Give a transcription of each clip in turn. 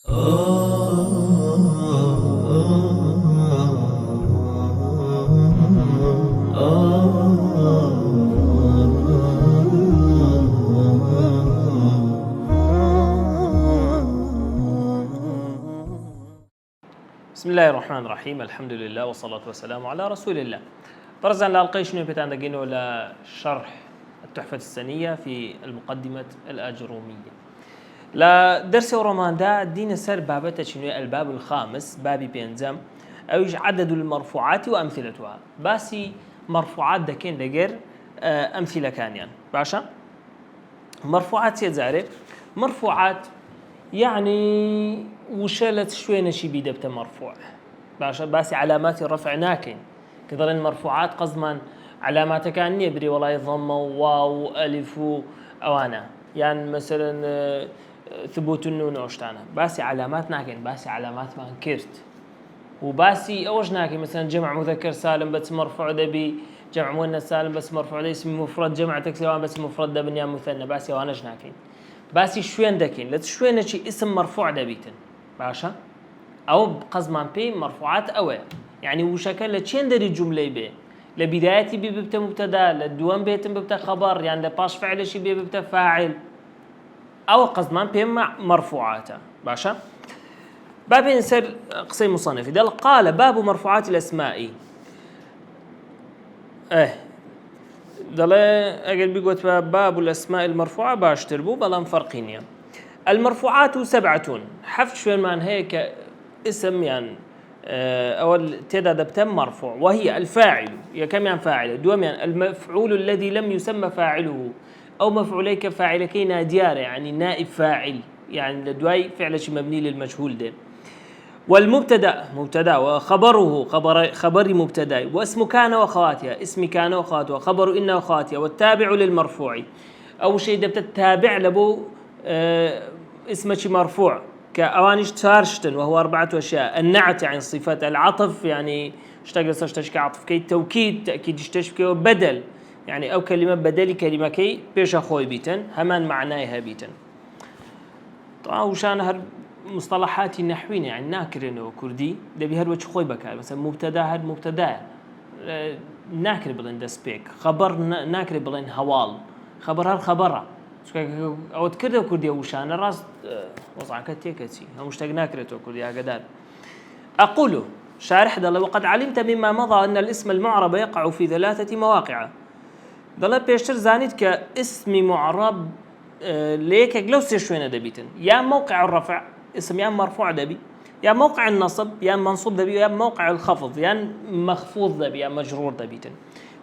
بسم الله الرحمن الرحيم. الحمد لله والصلاة والسلام على رسول الله. برزان لالقي شنو بتان دقينو لشرح التحفة السنية في المقدمة الآجرومية. لا درس رمضان دا دين سر بابته شنو الباب الخامس بابي بينزم أو عدد المرفوعات وأمثلتها. باسي مرفوعات دكين دقر أمثلة كانيان باشا. مرفوعات يزاري مرفوعات يعني وشلت شوي نشي بيدبته مرفوع باشا. باسي علامات الرفع ناكين كذا المرفوعات قصما علامات كان يبري والله ضمه واو ألف أوانا يعني مثلا ثبوت النون وشتانا باسي علامات ناكين باسي علامات ما انكرت وباسي أوش ناكين مثلا جمع مذكر سالم بس مرفوع دبي جمع مؤنث سالم بس مرفوع ده اسم مفرد جمع تكسير بس مفرد ده بنيا مثنى باسي وانا جناكين باسي شوين دكين لا شوين شيء اسم مرفوع دبيتن باشا أو بقزمان بي مرفوعات أوي يعني وشكل لتشين دري الجملة به لبدايتي بيبتا مبتدا للدوام بيتم ببتا خبر يعني لباش فعل شي بيبتا فاعل أو قزمان بي مع مرفوعاته باشا. باب ينسر قصي مصنف دل قال باب مرفوعات الأسماء دل أقل بيقوت باب الأسماء المرفوعة باش تربو بلان فرقينيا. المرفوعات 7 حفظ شوين مان هيك اسم يعني أول تعداد بتم مرفوع وهي الفاعل يا كم يعني فاعل دوم يعني المفعول الذي لم يسمى فاعله أو مفعوليك فاعلكي ناديار يعني نائب فاعل يعني لدواي فعل شيء مبني للمجهول ده. والمبتدا وخبره خبر مبتدا واسم كان وخواتها اسم كان وخواتها خبر إن وخواتها والتابع للمرفوع أو شيء ده بتتابع لبو اسم شيء مرفوع كأوانيش تارشتن وهو 4 أشياء. النعت يعني صفات العطف يعني اشتغل تشكي عطف كي توكيد تأكيد تشكي بدل يعني أو كلمة بدل كلمة كي بيش أخوي بيتن همان معناها بيتن. طبعا وشان هر مصطلحات النحوية يعني ناكرين وكردي ده بيهر وجه خوي بكار مثلا مبتدا هر مبتدا ناكر بلين دسبيك خبر ناكر بلين هوال خبر هر خبره أو تكرر كردي وشان الراس وضعك تيكتي هم مشتاقنا كرتو كردي هكذا. أقول شارح دل وقد علمت مما مضى أن الاسم المعرب يقع في 3 مواقع. دل بيشتر زانيت كاسم معرب ليك جلوس شوينا دبيتن يا موقع الرفع اسم يا مرفوع دبي يا موقع النصب يا منصوب دبي يا موقع الخفض يا مخفوض دبي يا مجرور دبيتن.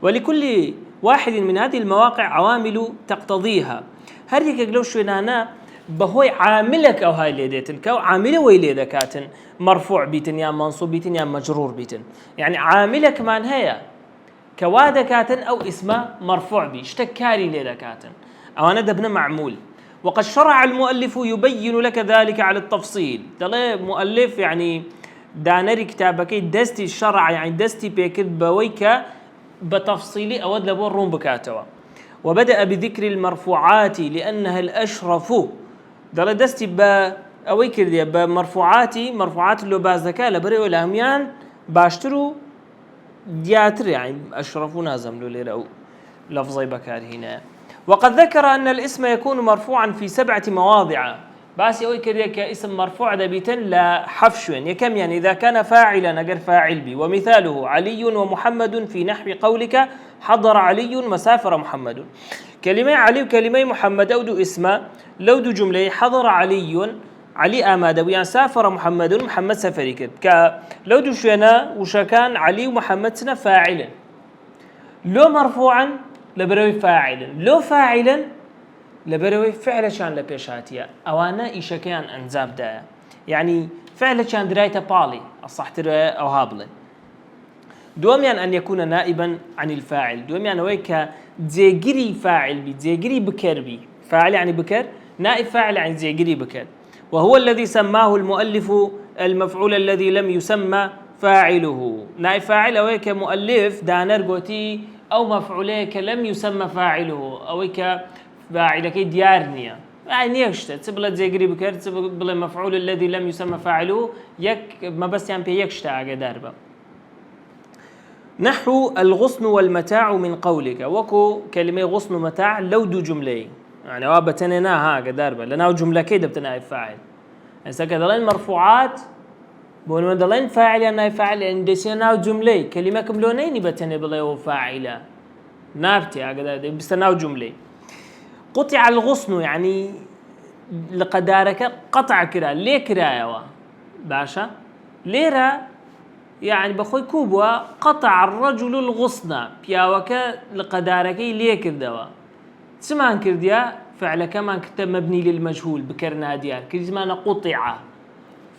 ولكل واحد من هذه المواقع عوامل تقتضيها هذيك جلوس شوينا بهوي عاملك أو هاي ليدتن كو عامله ويليدا كاتن مرفوع بيتن يا منصوب بيتن يا مجرور بيتن يعني عاملك من هي كوادا كاتن أو اسمه مرفوع بي اشتكاري ليدا كاتن أو أنا دبنا معمول. وقد شرع المؤلف يبين لك ذلك على التفصيل. ترى مؤلف يعني دانري كتابك دستي الشرع يعني دستي بيكر بويك بتفصيلي أود لبور روم بكاتوا. وبدأ بذكر المرفوعات لأنها الأشرف. دل دستي بأويكر دي مرفوعات اللي بازكا لبري والأميان باشترو دياتر يعني أشرفوا نازم له ليرو لفظي بكار هنا. وقد ذكر أن الاسم يكون مرفوعا في 7 مواضع. بس أويكر دي كاسم مرفوع دبيتن لا حفشوين يكم يعني إذا كان فاعلا أجر فاعل بي. ومثاله علي ومحمد في نحو قولك حضر علي مسافر محمد. كلمة علي وكلمة محمد أودو اسم لودو جملة حضر علي آماد يعني سافر محمد سفري كد لودو شونا وشكان علي ومحمد سنة فاعلا لو مرفوعا لبروي فاعلا لو فاعلا لبروي فعل شان لبيشاتيا أوانا إيشكيان أنزاب دا يعني فعل شان دراية بالي الصح ترى أو هابلن دوميان أن يكون نائبا عن الفاعل دوميان ويك زيجري فاعل بي زيجري بكر بي فاعل يعني بكر نائب فاعل يعني زيجري بكر. وهو الذي سماه المؤلف المفعول الذي لم يسمى فاعله. نائب فاعل أويك مؤلف دانر قوتي أو مفعوليك لم يسمى فاعله أويك فاعلك ديارنيا يعني يكشت تبلا زي قريب كرت تبلا مفعول الذي لم يسمى فاعله يك ما بس يعني بيكشت على دربه. نحو الغصن والمتاع من قولك وكو كلمة غصن ومتاع لو دو جملة يعني وابتننا ها دربه لنا جملة كده بتنا فاعل هسه كذلين مرفوعات بون دلين فاعل يعني فاعل اندسنا جملة كلمة كملونين بتنا بلا فاعله نابتي هكذا بستناو جملة. قطع الغصن يعني لقدارك قطع كرا ليه كرايوا باشا ليرا يعني بخوي كوبوا قطع الرجل الغصن بياوك لقدارك ليه كردوا سمان كرديا فعل كمان كتب مبني للمجهول بكرنا ديار كريزمان قطع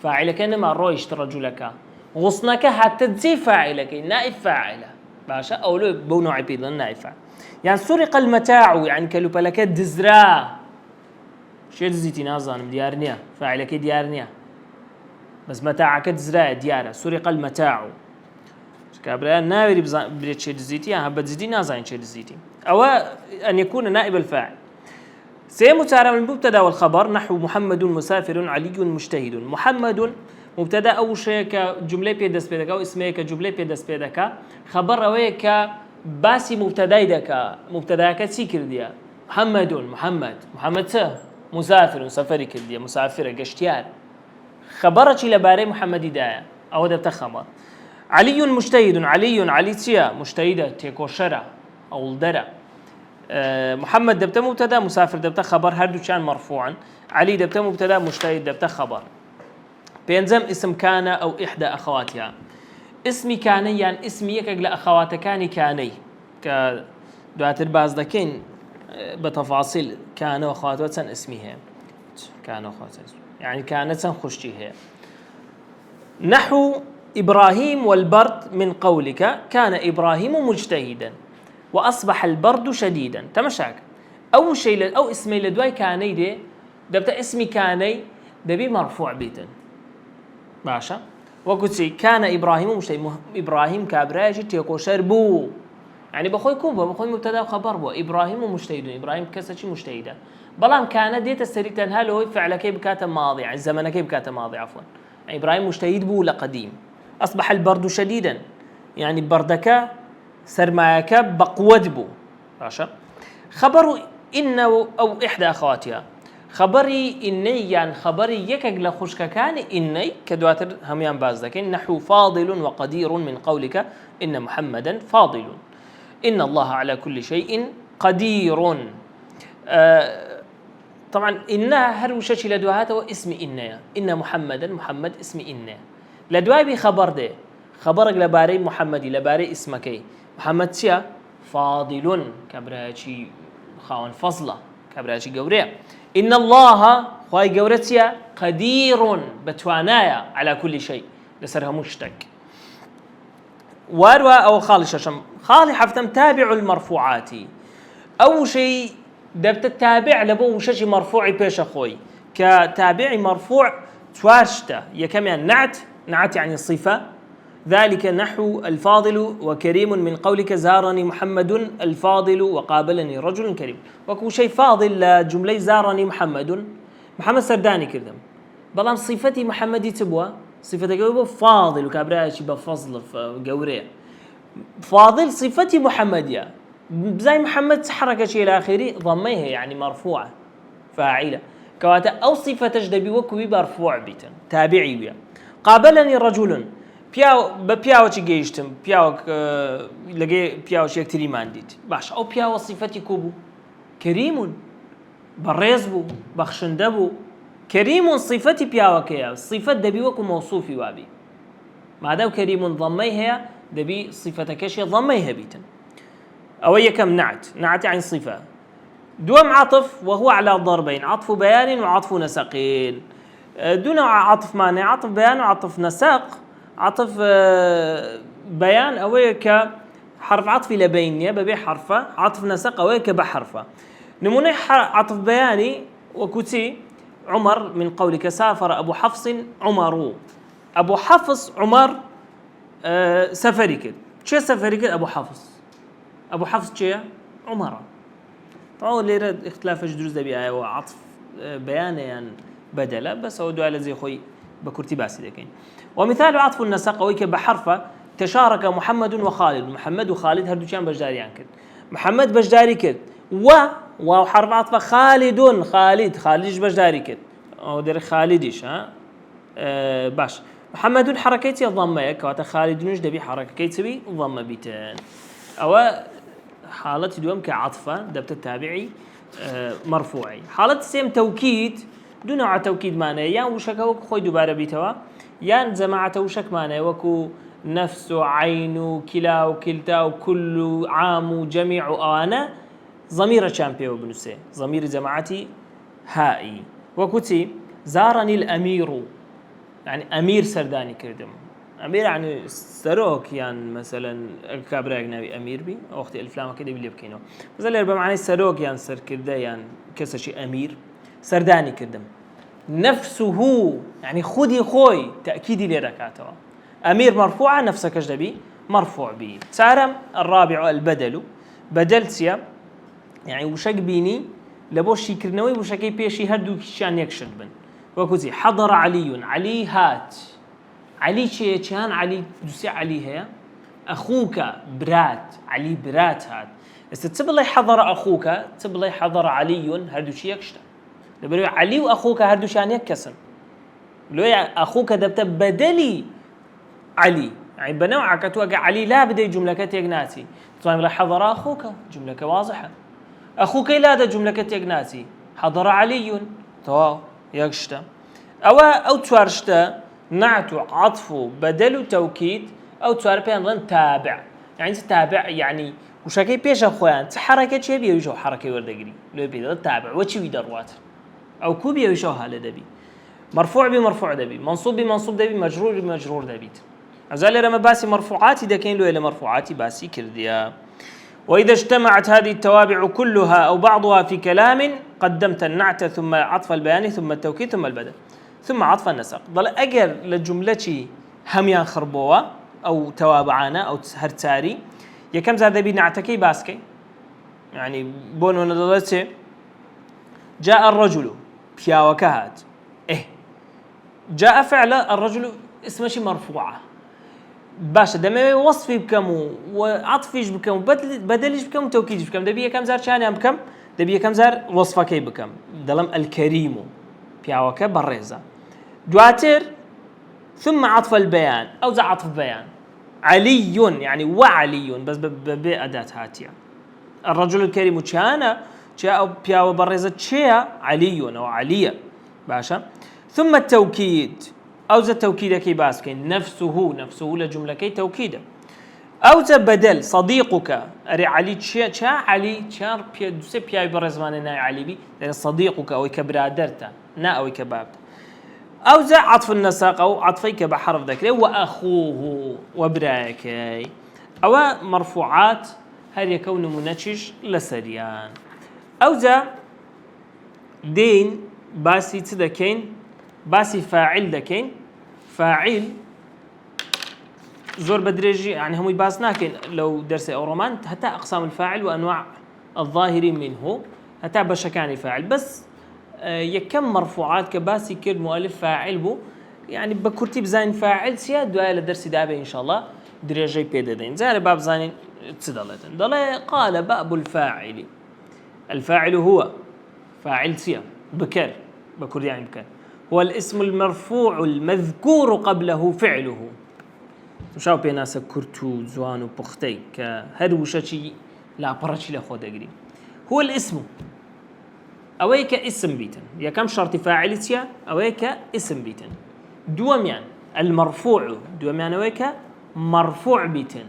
فاعلك انما رويشت رجلك غصنك حتى تزي فاعلك نائب فاعله باشا او لو بو نوع بيد نائب فاعل يعني سرق المتاع يعني كلو بلكت دزرا شي دزيتي نازان ديارنيا فاعلك ديارنيا بس متاعك دزرا ديارة سرق المتاع كابرا ناوي بريت شي دزيتي ها بتزيدي نازان شي دزيتي او ان يكون نائب الفاعل. سيمتعرى من المبتدا والخبر نحو محمد مسافر علي مجتهد. محمد مبتدا او شيء كجمله بيدس بيدك او اسمه كجمله بيدس بيدك خبر او باسي مبتداك سيكر ديا محمد مسافر سفري كرديا مسافر قشتيار خبرك لباري محمد دايا او ده خبر. علي مجتهد علي تيا مجتهده تيكوشرا او الدرا. محمد دبته مبتدا مسافر دبته خبر هردو كان مرفوعا. علي دبته مبتدا مجتهد دبته خبر. بينزم اسم كان او احدى اخواتها. اسمي كان يعني اسمي يك لاخواتك كاني كدواتر باز دكين بتفاصيل كان واخواتها اسمها كان واخواتها يعني كانت خشتي هي. نحو ابراهيم والبرد من قولك كان ابراهيم مجتهدا واصبح البرد شديدا تمشاك اول شيء او اسمي لدواي كاني دي دبتا اسمي كاني دبي مرفوع بيتا باشا وقلت كان ابراهيم مجتهد ابراهيم كابراجي تيكو شربو يعني بخوي كوبا بخوي مبتدا وخبر بو ابراهيم مجتهد ابراهيم كسشي مجتهدا بلام كان ديت السريتن هلو فعل كيف كاتب ماضي يعني الزمن كيف كاتب ماضي عفوا يعني ابراهيم مجتهد بو لقديم. اصبح البرد شديدا يعني بردك سرمايك بقود بو باشا. خبر إن أو إحدى أخواتها خبري إني يعني خبري يكك لخشك كان إني كدواتر هميان بازدكين نحو فاضل وقدير من قولك إن محمدا فاضل إن الله على كل شيء قدير. طبعا إنها هروشة لدواهاته اسم إن محمد اسم إن لدواي بخبر ده خبرك لباري محمدي لباري اسمكي محمد شيا فاضل كبراتي خاون فضله كبراتي قوريه. إن الله خواي قورتيا قدير بتوانايا على كل شيء لسرها مشتق. واروا أو خالي ششم خالي حفتم تابع المرفوعات أو شيء دبت التابع لبو شيء مرفوعي بيش أخوي كتابعي مرفوع تواشته يكمل نعت يعني الصفة ذلك نحو الفاضل وكريم من قولك زارني محمد الفاضل وقابلني رجل كريم وكو شيء فاضل لجملة زارني محمد سرداني كردم بلام صفتي محمدي تبوى صفتي قوي فاضل وكابراشي بفضل قوريه فاضل صفتي محمدية زي محمد حركة شيء الآخري ضميها يعني مرفوعة فاعلة كواتا أو صفة تجدبي وكوي مرفوع بيتا تابعي بيا. قابلني رجل بياو چی گەیشتم پیاوك لەگەی پیاوەک یەکتری ماندیت باش ئەو پیاوە صفەتی کوبوو کەریمون بەڕێز بوو بەخشندە بوو کەریمون صفەتی پیاوەکەیە صفەت دەبی وەکو مەوصوفی وابی مادام کەریمون ضەمەی هەیە دەبی صفەتەکەشی ضەمەی هەبیتن. ئەوە یەکەم نعت يعني صفة. دوم عطف وهو على ضربين عطف بيان وعطف نسق. دون عطف مانع عطف بيان وعطف نسق. عطف بيان أويك حرف عطف لبينية ببي حرفة عطف نسق أويك بحرفة. نمونة عطف بياني وكتي عمر من قولك سافر أبو حفص عمر أبو حفص عمر سفري كده شو سفري كده أبو حفص شيء عمر طبعا ليرة اختلاف جدوز دبي عطف بيانيان بدلا بس هو دوال زي خوي بكرتي باسي دكين. ومثال عطف النسق ويك بحرفه تشارك محمد وخالد، محمد وخالد هردوشان بجداريان كد، محمد بجداري كد و حرف عطف خالد بجداري كد او در خالديش ها باش محمد حركتي ضمه كواتا خالد نج دبي حركتي ضمه بيتان او حالة دوم كعطفة دبت التابعي مرفوعي. حالة سيم توكيد دون نوع توكيد معناه يان وشك خوي دوباره بيتوا يان جماعة وشك معناه وكو نفس عين كلا وكلتا وكل عام جميع أنا ضمير شامبيو بنسي ضمير جماعتي هائي وكتي زارني الأمير يعني أمير سرداني كردم أمير يعني سروك يعني مثلا كابرا أجنبي أمير بي وقت الأفلام كده بيلي بكينه مثلا يربى معناه سروك يعني سر كده يعني كسر شيء أمير سرداني كردم نفسه يعني خدي خوي تأكيدي لركعته أمير مرفوعة نفسك أجنبي مرفوع به. سارم الرابع البدل بدلتيا يعني وشك بيني لبوش يكرنوي وشكي بيشي هردو كشان يكشن بن وكذي حضر علي هات علي شيء كان علي دوسي علي هي أخوك برات علي برات هات استتسب الله حضر أخوك تسب الله حضر علي هردو شيء يكشن لبرو علي وأخوك هردو شان يكسن لو أخوك دبت بدلي علي يعني بنوع كتوقع علي لا بدي جملة كتيجناتي طيب الله حضر أخوك جملة واضحة أخوك لا ده جملة كتيجناتي حضر علي تو يكشتا أو توارشتا نعت عطف بدل توكيد أو توار بين تابع يعني تابع يعني وشكي بيش أخوان حركة شيء بيوجه حركة وردقري لو بيدا تابع وشي بيدروات أو كوبي يوجه هذا دبي مرفوع بمرفوع دبي منصوب بمنصوب دبي مجرور بمجرور دبيت عزال رما باسي مرفوعاتي دكين له إلى مرفوعاتي باسي كرديا. وإذا اجتمعت هذه التوابع كلها أو بعضها في كلام قدمت النعت ثم عطف البيان ثم التوكيد ثم البدل ثم عطف النسق ضل أجر لجملتي هميان خربوة أو توابعانا أو هرتاري يكم زاد بنعتكي باسكي يعني بونو نضلته جاء الرجل بيا وكهات جاء فعل الرجل اسمه شي مرفوعة باشا دمي وصفي بكم وعطفيش بكم بدليش بكم توكيدش بكم دبيه كم زار شاني بكم دبيه كم زار وصفكي بكم دلم الكريم بياوك بريزة دواتر ثم عطف البيان أو زع عطف بيان علي يعني وعلي بس بأداة هاتيا الرجل الكريم كان جاء بياو بريزة شيا علي أو عليا باشا ثم التوكيد أو ذا توكيد كي باسكين نفسه لجملة كي توكيده أو ذا بدل صديقك أري علي شا علي شار دوسي بياي برزمان ناي علي بي لأن صديقك أو كبرادرته نا أو كباب أو ذا عطف النساق أو عطفيك بحرف ذكري وأخوه وبراكي أو مرفوعات هل يكون منتج لسريان أو ذا دين باسي تدكين باسي فاعل دكين فاعل زور بدرجي يعني هم يباسناكن لو درس أو رومان حتى أقسام الفاعل وأنواع الظاهرين منه حتى بشكاني فاعل بس يكم مرفوعات كباسي كرد مؤلف فاعل بو يعني بكرتيب زين فاعل سياد دعاء لدرس دابه إن شاء الله درجي بيدين زي باب زين تصدلتن ضل قال باب الفاعل الفاعل هو فاعل سيا بكر بكر يعني بكر هو الاسم المرفوع المذكور قبله فعله شاو بيناس كرتو زوان وبختي كهروشتي لا برشي لخود أجري هو الاسم أويك اسم بيتن يا كم شرط فاعلتيا أويك اسم بيتن دوميان المرفوع دوميان أويك مرفوع بيتن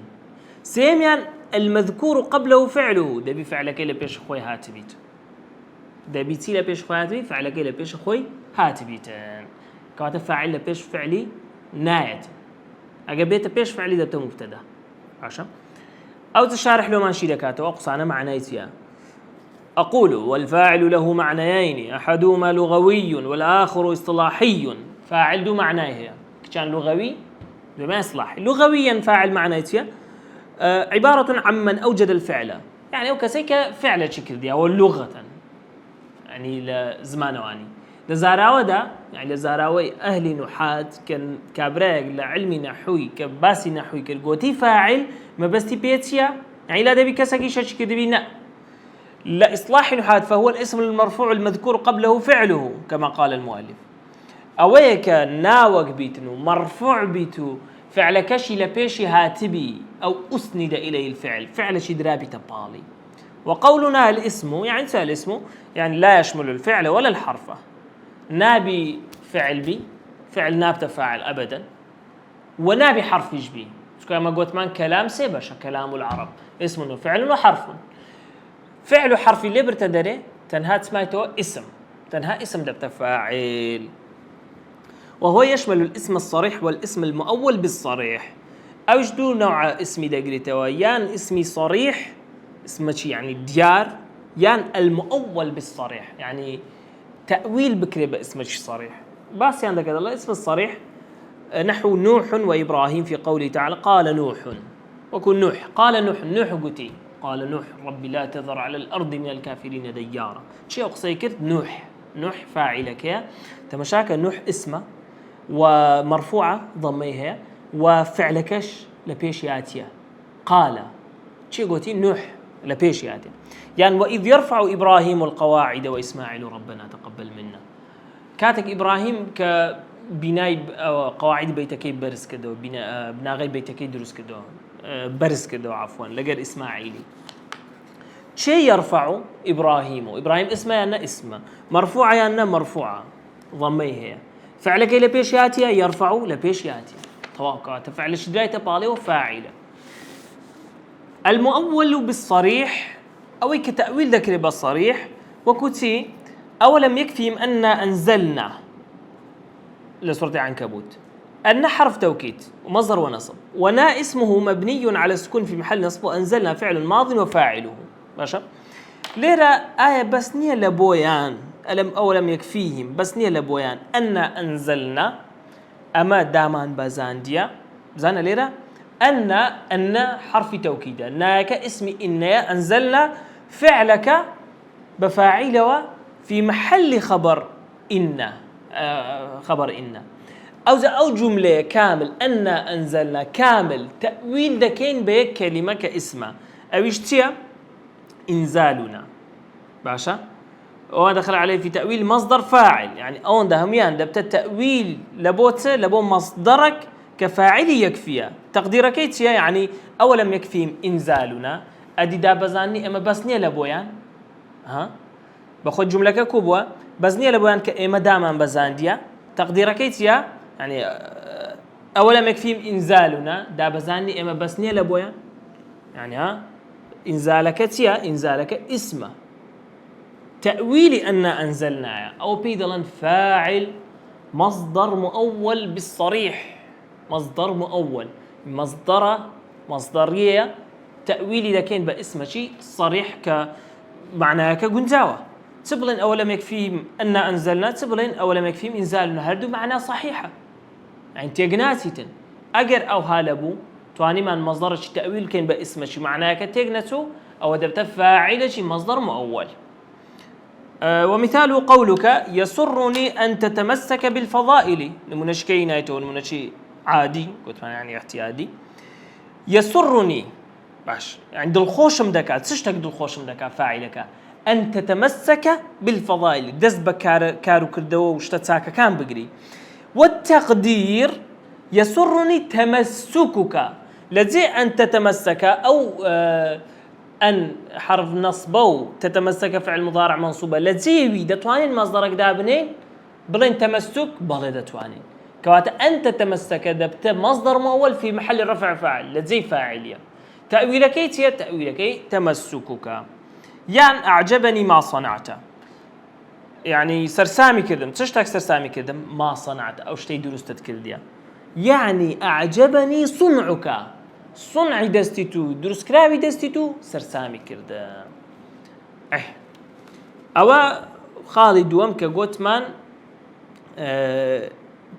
سيميان المذكور قبله فعله ده بفعلك إلى بيش خوي هات بيت ده بيتي لبيش خوي هات بيت فعلك إلى بيش خوي هات بيتن كاتب فاعل لبيش فعلي نايت أجابيته بيش فعلي ده مبتدا عشان أو تشارح له ماشي لكاته أقصانا معنايتيا أقول والفاعل له معنيين أحدهما لغوي والآخر اصطلاحي فاعل دو معناه كان لغوي بما يصلح لغويا فاعل معنايتيا عبارة عن من أوجد الفعل يعني أو كسيك فعل شكل دي أو لغة يعني لزمانواني لزاراوه دا يعني لزاراوي أهل نحات كان كابراك لعلمي نحوي كباسي نحوي كالقوتي فاعل ما بستي بيتيا يعني لا دبي كسكي شش كدبي نا لإصلاح نحات فهو الاسم المرفوع المذكور قبله فعله كما قال المؤلف أويك ناوك بيتنو مرفوع بيتو فعل كشي لبيشي هاتبي أو أسند إليه الفعل فعل شدرابي تبالي وقولنا الاسم يعني سأل اسمه يعني لا يشمل الفعل ولا الحرف نابي فعل بي فعل ناب تفاعل أبدا ونابي حرف يجبي كما قلت من كلام سيبش كلام العرب اسم فعل وحرف فعل حرف اللي برتدري تنها سميته اسم تنها اسم ده بتفاعل وهو يشمل الاسم الصريح والاسم المؤول بالصريح أو جدو نوع اسمي دقريتوا يان اسمي صريح اسمه يعني ديار يان المؤول بالصريح يعني تأويل بكري باسمه صريح بس يعني كذا الله اسم الصريح نحو نوح وإبراهيم في قوله تعالى قال نوح وكن نوح قال نوح قتي قال نوح ربي لا تذر على الأرض من الكافرين ديارا شيء أقصي كرت نوح فاعلك يا تمشاك نوح اسمه ومرفوعة ضميها وفعلكش لبيشياتيا قال شيء قلتي نوح لبيشياتيا يعني وإذ يرفع إبراهيم القواعد وإسماعيل ربنا تقبل منا كاتك إبراهيم كبناء قواعد بيتكي برس كدو بناء غير بيتكي دروس كدو برس كدو عفوا لقر إسماعيلي شيء يرفع إبراهيم اسمه يعني اسمه مرفوعة يعني مرفوعة ضميها فعلك لبيشياتيا يرفع لبيشياتيا توقع تفعل شداية بالي وفاعلة المؤول بالصريح أو كتأويل ذكر بالصريح وكتي أولم يكفيهم أن أنزلنا لسورة عنكبوت أن حرف توكيد ومصدر ونصب ونا اسمه مبني على السكون في محل نصب وأنزلنا فعل ماض وفاعله باشا ليرة آية بس نية لبويان أولم يكفيهم بس نية لبويان أن أنزلنا أما دامان بازانديا بزانا ليرة أن حرف توكيد ناك اسم إن أنزلنا فعلك بفاعله في محل خبر إن خبر إن أو جملة كامل أن أنزلنا كامل تأويل دكين بيك كلمة كاسمه أو اشتيا إنزالنا باشا ودخل عليه في تأويل مصدر فاعل يعني أون ده هميان ده التأويل لبو مصدرك كفاعل يكفيها تقديرك يتيا يعني أولم يكفيهم إنزالنا أدي دا بزاني أما بسنية لبويان ها بخد جملة كوبوا بزنية لبويان كإما داما بزانديا تقديرك يتيا يعني أولم يكفيهم إنزالنا دا بزاني أما بسنية لبويان يعني ها إنزالك تيا إنزالك اسمه تأويل أن أنزلنا أو بيدلا فاعل مصدر مؤول بالصريح مصدر مؤول مصدرية تأويلي إذا كان باسم شيء صريح كمعناه كجنزاوة تبلن أولم يكفيهم أن أنزلنا تبلن أولم يكفيهم إنزالنا هردو معناه صحيحة يعني تيجناتيتن أجر أو هالبو تواني من مصدر شيء تأويل كان باسم شيء معناه كتيجنتو أو دبت فاعل شيء مصدر مؤول ومثال قولك يسرني أن تتمسك بالفضائل نمونشكي نايتو نمونشي عادي قلت يعني احتيادي يسرني باش يعني دلخوشم دكا تشتك دلخوشم دكا فاعلك أن تتمسك بالفضائل دزب كارو كردو وشتتساكا كان بقري والتقدير يسرني تمسكك لذي أن تتمسك أو أن حرف نصبه تتمسك فعل مضارع منصوبة لذي دتوانين مصدرك دابنين بلين تمسك بلي دتوانين كوات أن تتمسك دبت مصدر مؤول في محل رفع فاعل لذي فاعلية تأويلك هي تأويلك تمسكك يعني أعجبني ما صنعت يعني سرسامي كذا تشتاك سرسامي كذا ما صنعت أو شتي درستت كرديا يعني أعجبني صنعك صنعي دستيتو دروس كراوي دستيتو سرسامي كردا أو خالد دوم كجوتمان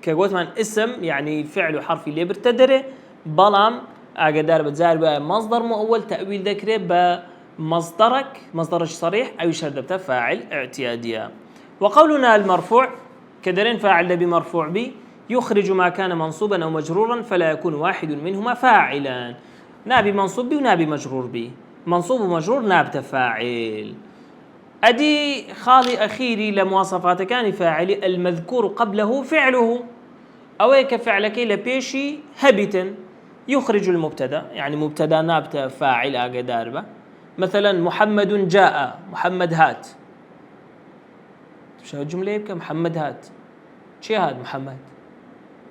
كجوتمان اسم يعني فعل حرف اللي برتدره بلام أقدر بتزار بمصدر مؤول تأويل ذكره مصدرك مصدرش صريح أو شردبته فاعل اعتيادية. وقولنا المرفوع كدرين فاعل لبي مرفوع بي يخرج ما كان منصوبا أو مجرورا فلا يكون واحد منهما فاعلا. نابي منصوب بي ونابي مجرور بي، منصوب ومجرور نابته فاعل. أدي خالي أخيري لمواصفات كان فاعل المذكور قبله فعله أويك فعلك لبيشي هبتا يخرج المبتدا، يعني مبتدا نابته فاعل أقدار به. مثلا محمد جاء، محمد هات، شو الجملة يبقى محمد هات، شي هاد محمد،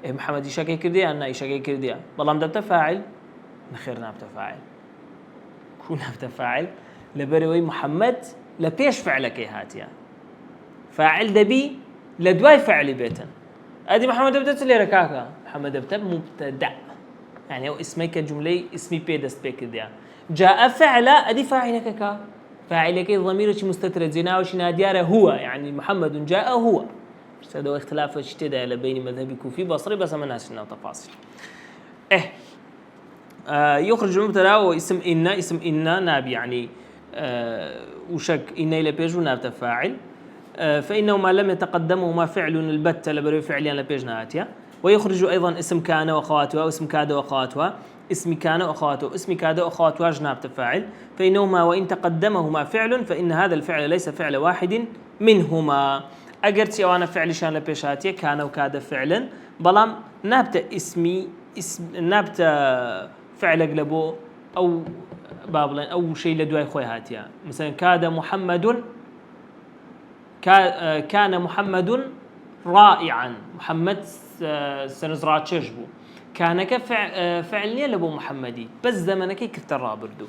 إيه محمد يشكي كردي أنا يشكي كردي، والله مدبته فاعل نخير نابته فاعل، كون نابته فاعل لبروي محمد لبيش فعلك هات يعني فاعل دبي لدواي فعل بيتن. أدي محمد بدت لي ركاكا، محمد بدت مبتدأ يعني هو اسمك جملة اسمي بيدست بكذا. جاء فعل أدي فاعلك كا، فاعلك ضمير شيء مستتر زنا وش نادياره هو، يعني محمد جاء هو. هذا اختلاف اشتدى بين مذهب كوفي بصري بس ما ناسنا تفاصيل. يخرج المبتدا واسم إن ناب يعني وشك إن إلى بيج وناب فاعل. فإنه ما لم يتقدمهما فعل البتة لبرو فعليا لبيج ناتيا. ويخرج أيضا اسم كان وأخواتها واسم كاد وأخواتها، اسم كان وأخواته اسم كاد وأخواتها جناب تفاعل. فإنهما وإن تقدمهما فعل فإن هذا الفعل ليس فعل واحد منهما. أجرتي أنا فعل شان لبيشاتيا كان وكاد فعلا بلام نابت اسمي نابت فعل قلبو أو بابلين أو شيء لدواي خوي هاتيا. مثلا كاد محمد، كان محمد رائعا، محمد سنزرع تشجبو، كان كفعلني لبو محمدي بس زمنك كفتر رابردو.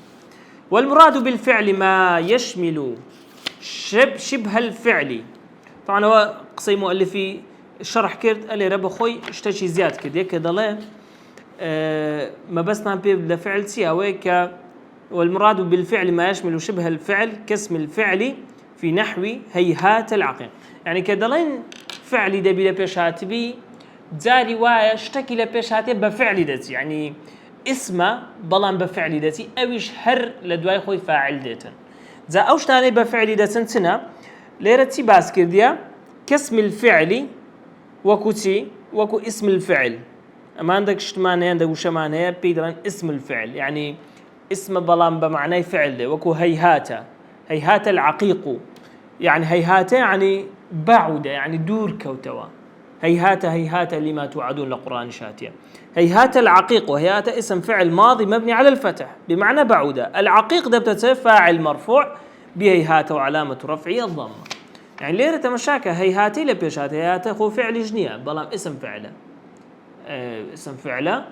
والمراد بالفعل ما يشمل شبه الفعل. طبعا هو قصي مؤلفي الشرح كرد قال لي رب خوي اشتشي زياد كده كده لا ما بس نعم لفعل سياوي. والمراد بالفعل ما يشمل شبه الفعل كاسم الفعل في نحو هيهات العقل، يعني كدلين فعلي دبي لبيش بي جاري وايا اشتكي لبيش هاتي بفعل دتي، يعني اسمه بلان بفعل دتي اويش هر لدواي خوي فاعل ديتن زا اوش تاني بفعل دتن سنة ليرتي باس كرديا كاسم الفعل وكوتي وكو اسم الفعل. اما عندك اشتمانية عندك وشمانية بيدران اسم الفعل يعني اسم بلان بمعنى فعل ده وكو هيهاته، هيهات العقيق يعني هيهاته يعني بعد يعني دور كوتوا، هيهات لما توعدون لقرآن شاتيا. هيهات العقيق وهيهات اسم فعل ماضي مبني على الفتح بمعنى بعد. العقيق ده بتسمى فاعل مرفوع بهيهات وعلامة رفعه الضمة، يعني ليرة تمشاك هيهاتي لبيشات هيهات هو فعل جنيا بلام اسم فعله اسم فعله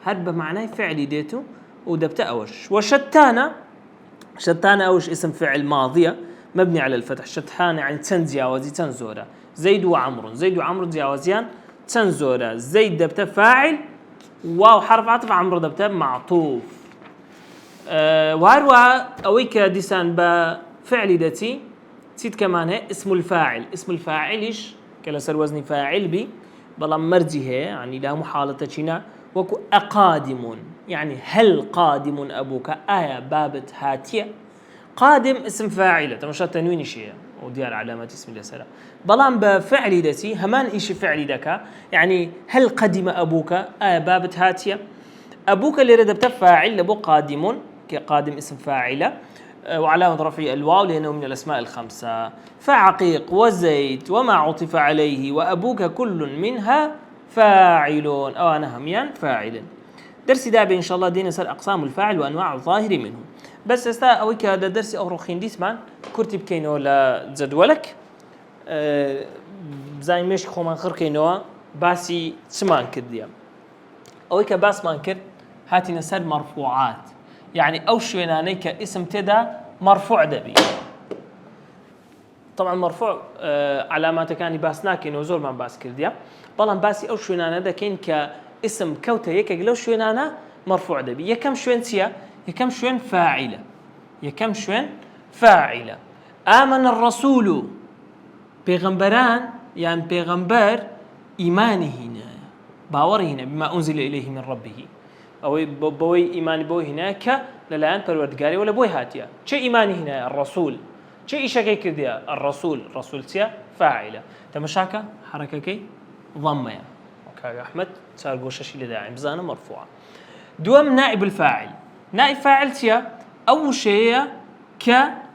هاد بمعنى فعل ديتو ودبت أوش. وشتانا أوش اسم فعل ماضية مبني على الفتح، شتان يعني تنزياوزي تنزورة، زيد وعمر زياوزيان تنزورة، زيد دبت فاعل واو حرف عطف، عمرو دبت معطوف. وهروها أويك ديسان بفعل دتي تيت كمان هي اسم الفاعل. اسم الفاعل إيش كلا سر وزني فاعل بي بلا مرجي هي يعني لا محالة شنا وكو أقادم يعني هل قادم أبوك آية بابت هاتية. قادم اسم فاعلة تمشى تنوين شيء وديار علامة اسم الله سلام بلان بفعل دتي همان إيش فعل دكا يعني هل قدم أبوك آية بابت هاتية. أبوك اللي رد بتفاعل لبو قادم كقادم اسم فاعلة وعلامة رفعه الواو لأنه من الأسماء الخمسة. فعقيق وزيد وما عطف عليه وأبوك كل منها فاعل أو أنا هميان فاعل. درسي دابي إن شاء الله دينا سر أقسام الفاعل وأنواع الظاهر منه. بس استا أويك هذا درسي أخرين ديسمان كرتب كينو لجدولك زي مش خومن خر كينو باسي سمان كرديا أويك باس مان كرد هاتي نسر مرفوعات، يعني أو شويناني كاسم تدا مرفوع دبي. طبعا مرفوع علامات كاني باسناكي نوزور من باس كرديا بلان باسي أو شوينانا دا كين كاسم كوتا يكا لو شوينانا مرفوع دبي. يكم شوين سيا يكم شوين فاعلة. آمن الرسول بيغمبران يعني بيغمبر إيمانه هنا باوره هنا بما أنزل إليه من ربه أو بوي إيمان بوي هناك للآن پروردگاری ولا بوي هاتيا شيء إيماني هنا الرسول شيء إيش كي كذا الرسول سيا فاعلة تمشاكا حركة كي ضمة وكا أحمد صار قوشش اللي داعي بزانة مرفوعة دوام نائب الفاعل نائب فاعل سيا أول شيء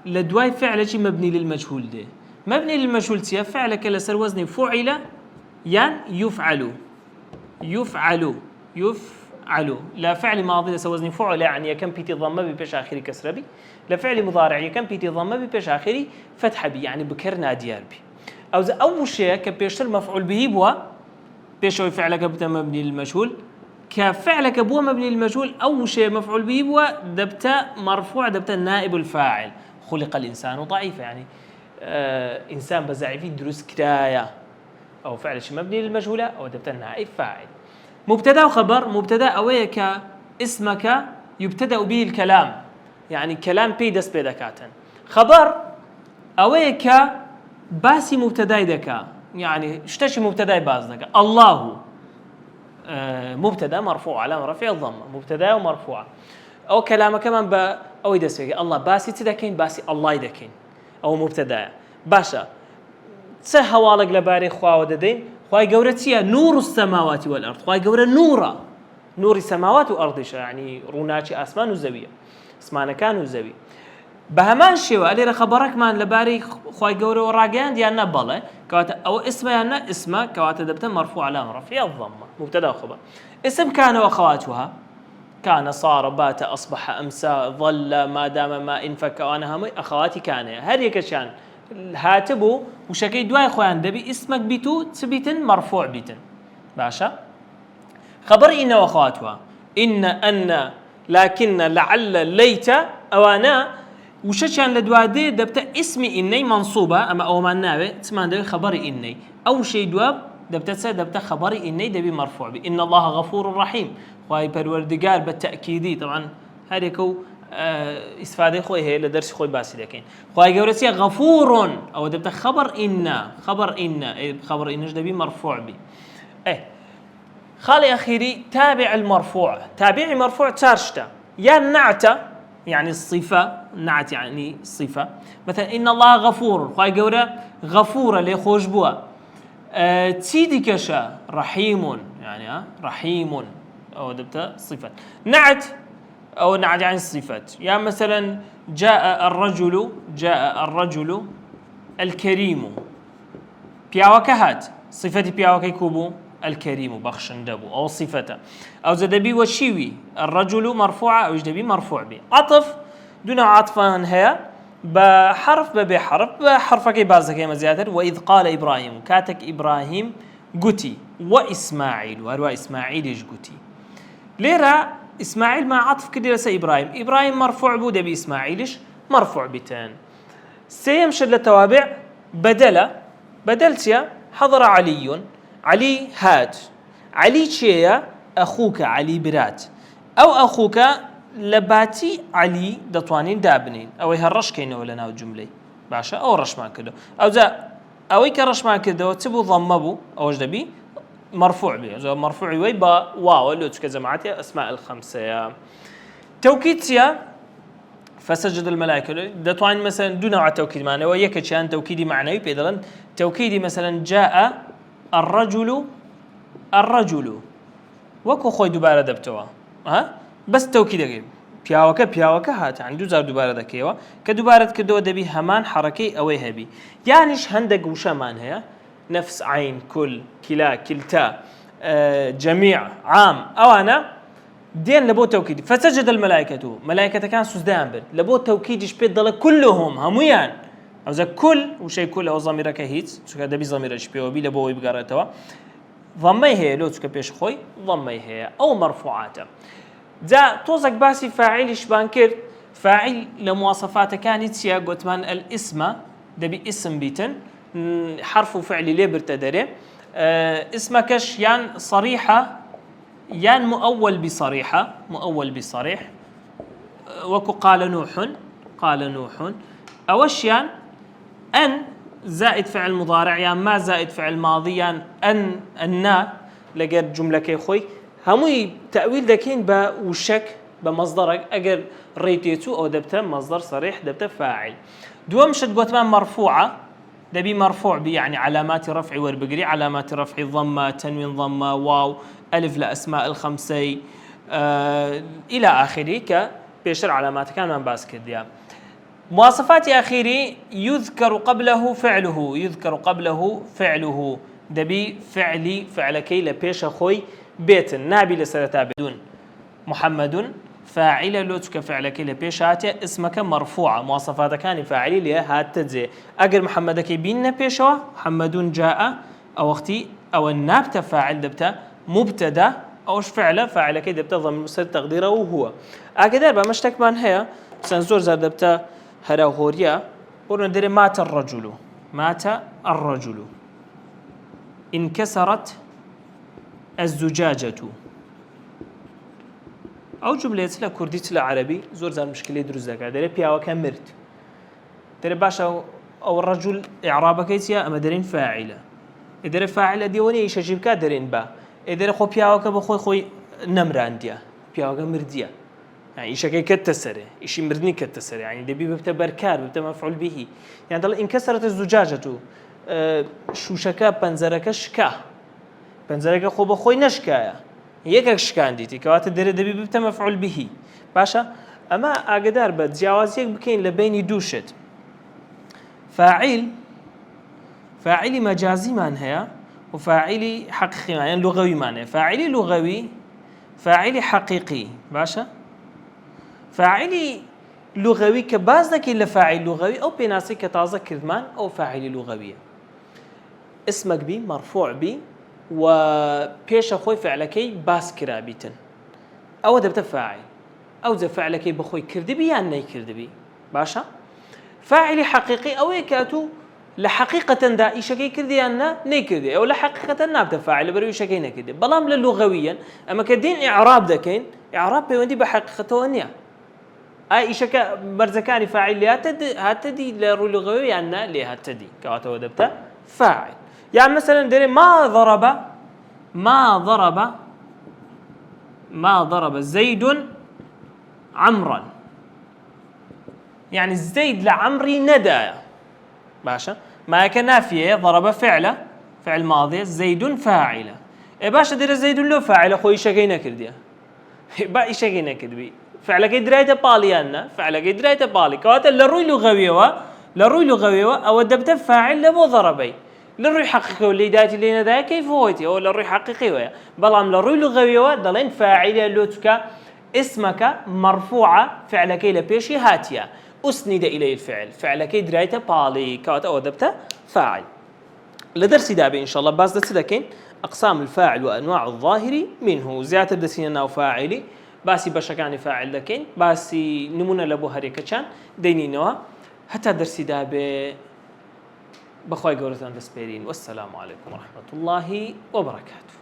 لدواي فعل شيء مبني للمجهول ده مبني للمجهول سيا فعل كلسر وزن فعل يفعل لا فعل ماضي لسر وزن فعل يعني كم بيتي ضمه ببيش آخري كسر بي لا فعل مضارع كم بيتي ضمه ببيش آخري فتح بي يعني بكرنا ديار بي أو إذا أول شيء كبيشتر مفعول به بوا بيشوي فعلك بتا مبني للمجهول كفعلك بوا مبني للمجهول أول شيء مفعول به بوا دبتا مرفوع دبتا نائب الفاعل خلق الإنسان ضعيفا يعني إنسان بزعيفي دروس كراية أو فعل شيء مبني للمجهولة أو دبتا نائب فاعل مبتدا وخبر مبتدا أويك اسمك يبتدأ به الكلام يعني كلام بيدس بيدكاتا خبر أويك باسي مبتداي دكا يعني اشتشي مبتداي باز دكا الله مبتدا مرفوع علامة رفع الضمة مبتدا ومرفوع أو كلامه كمان أو يدسوي الله باسي تدكين باسي الله يدكين أو مبتدا باشا سهوالك لباري خوا وددين خواي قورتيا نور السماوات والأرض خواي قورة نور السماوات والأرض يعني روناتي أسمان وزوية اسمانا كانوا زوي بهمان شيء اللي خبرك مان لباري خواي قورة وراجان ديالنا بله كوات أو اسمه يعني اسمه كوات دبته مرفوع علامة رفع الضمة مبتدا وخبر اسم كان وأخواتها كان صار بات أصبح أمسى ظل ما دام ما انفك وأنا هم أخواتي كان هذه كشان هاتبو وشكي دواي خوان دبي اسمك بيتو تبيتن مرفوع بيتن باشا خبر إن وأخواتها أن لكن لعل ليت أوانا وشكان لدوادي دبت اسمي إني منصوبة أما أو ما نابه تسمان دبي خبري إني أو شيء دواب دبت خبري إني دبي مرفوع بي إن الله غفور رحيم خواهي پروردگار بالتأكيدي طبعا هذيكو استفاده خوي هي لدرس خوي باسي لكن خواهي قورسيا غفور أو دبت خبر إنش دبي مرفوع بي خالي أخيري تابع المرفوع تابعي مرفوع تارشتا يا نعت يعني الصفة نعت يعني الصفة مثلا إن الله غفور خواهي قورة غفورة ليخوش بوا تسيدي كشا رحيم يعني رحيم أو دبتا صفة نعت أو نعت يعني الصفات يعني مثلا جاء الرجل الكريم بياوك هات صفتي بياوك يكوبو الكريم بخشن دبو أو صفته أو زدبي وشيوي الرجل مرفوعة أو جدبي مرفوع به عطف دون عطفا هي بحرفك بازك يا زيادة وإذ قال إبراهيم كاتك إبراهيم قتي وإسماعيل وهو إسماعيل إيش قتي ليرا إسماعيل مع عطف كده لسا إبراهيم مرفوع بوده بإسماعيلش مرفوع بتان سيمشي للتوابع بدلتيا حضر علي هاد علي شيا أخوك علي برات أو أخوك لباتي علي دطوانين دابنين أو هالرش كينه ولا ناو جملة باشا أو رش ما كده أو ذا أو يكرش ما كده وتبو ضمبو أو جدبي مرفوع به إذا مرفوع ويبا واو اللي كجماعتي أسماء الخمسة توكيديا فسجد الملائكة دطوان مثلا دون نوع توكيد معنوي ويكشان توكيدي معنوي بيدلن توكيدي مثلا جاء الرجل وكو خوي دوباره دبتوا بس توكيد غير بياوكا هات عنده زار دوباره دكيوا كدوباره كدو دبي همان حركي او هبي يعنيش هندق وشمان هي نفس عين كل كلا كلتا جميع عام او انا دين لبو توكيد فسجد الملائكه ملائكه كان سجدان بل لبو توكيدش بيدل كلهم هميان او ذا كل وشي كل او ضميرك هيت شو دبي ضميرش بيو بي لبو يبقرتوا ضمي هي لو تكبيش خوي ضمي هي او مرفوعاته ذا توزك باسي فاعلش بانكر فاعل لمواصفاته كانت سياق وتمان الاسم دبي اسم بيتن حرف فعل ليبر تدري اسمكش يان صريحة يان مؤول بصريح وكو قال نوح أوش يان أن زائد فعل مضارع يان ما زائد فعل ماضي يان أن لقيت جملة كي خوي هموي تأويل دكين با وشك بمصدرك أجر ريتيتو أو دبته مصدر صريح دبته فاعل دوم شد قوتمان مرفوعة دبي مرفوع بي يعني علامات رفع وربقري علامات رفع ضمة تنوين ضمة واو ألف لأسماء الخمسي إلى آخره كبيشر علامات كان من باس كرديا مواصفات أخيري يذكر قبله فعله دبي فعلي فعلكي لبيش خوي بيت نابي لسرتا بدون محمد فاعل لوتك فعلك لبيش هاتي اسمك مرفوعة مواصفات كان فاعلي لها هات تجزي أجر محمدك بين بيشوا محمد جاء أو أختي أو النابت فاعل دبته مبتدا أوش فاعلك دبته ضمن مستتر تقديره وهو أقدر بمشتك من هي سنزور زاد دبته هرا هوريا وندري مات الرجل انكسرت الزجاجة أو جملة لا كردي لا عربي زور زار مشكلة دروز ذاك دري بياو كان مرت دري باشا أو الرجل إعرابك يتيا أما درين فاعلة دري فاعلة ديوني إيش أجيب كادرين با دري خو بياو كبخوي نمر عنديا بياو كمرديا يعني إيش كي كتسره إيش مردني كتسره يعني دبي بتبر كار بتمفعول به يعني ضل انكسرت الزجاجة شو شكا بنزركش كا بنزرك خو بخوي نشكايا يكك شكانديتي كوات دبي ببتا مفعول به باشا اما اقدر بتجاوز يك بكين لبين دوشت فاعلي مجازي معناها وفاعلي حقيقي يعني لغوي معناها فاعلي لغوي فاعلي حقيقي باشا فاعلي لغوي كبازك الا فاعل لغوي او بيناسي كتازه كرمان او فاعلي لغويه اسمك بي مرفوع بي وبيش أخوي فعلكي باس كرابيتن أو دبت فاعل أو ذا فعلكي بخوي كردبي يعني ني كردبي باشا فاعلي حقيقي أو يكاتو لحقيقة دا إيشكي كردي أنا ني كردي أو لحقيقة نابت فاعل بريو شكي نكردي بلام للغويا أما كدين إعراب دكين إعراب بيوندي بحقيقته ونيا أي إيشكا برزكاني فاعل لي هاتدي للغوي يعني لي هاتدي كاتو دبت فاعل يعني مثلا دري ما ضرب زيد عمرا يعني زيد لعمري ندى باشا ما كان نافيه ضرب فعل ماضي زيد فاعله اي باشا دري زيد له فاعل اخوي شكينا كرديا با شكينا كدبي فعلك درايته باليانا فعلك درايته بالي كوات لروي لغويوا او دبت فاعل لبو ضربي للروي حقيقي واللي داتي لينا ذا كيف هوتي او للروي حقيقي ويا بلام للروي لغوي ضلين فاعله لوتك اسمك مرفوعه فعلك لبيشي هاتيا اسند اليه الفعل فعلك درايته بالي كوات او دبته فاعل لدرس دابي ان شاء الله باز دسدكين اقسام الفاعل وانواع الظاهر منه زياده دسينا وفاعلي باسي بشكاني فاعل لكن باسي نمونه لبو هريكه دينينوا حتى درس دابي بخواي قولتان دسبيرين والسلام عليكم ورحمة الله وبركاته.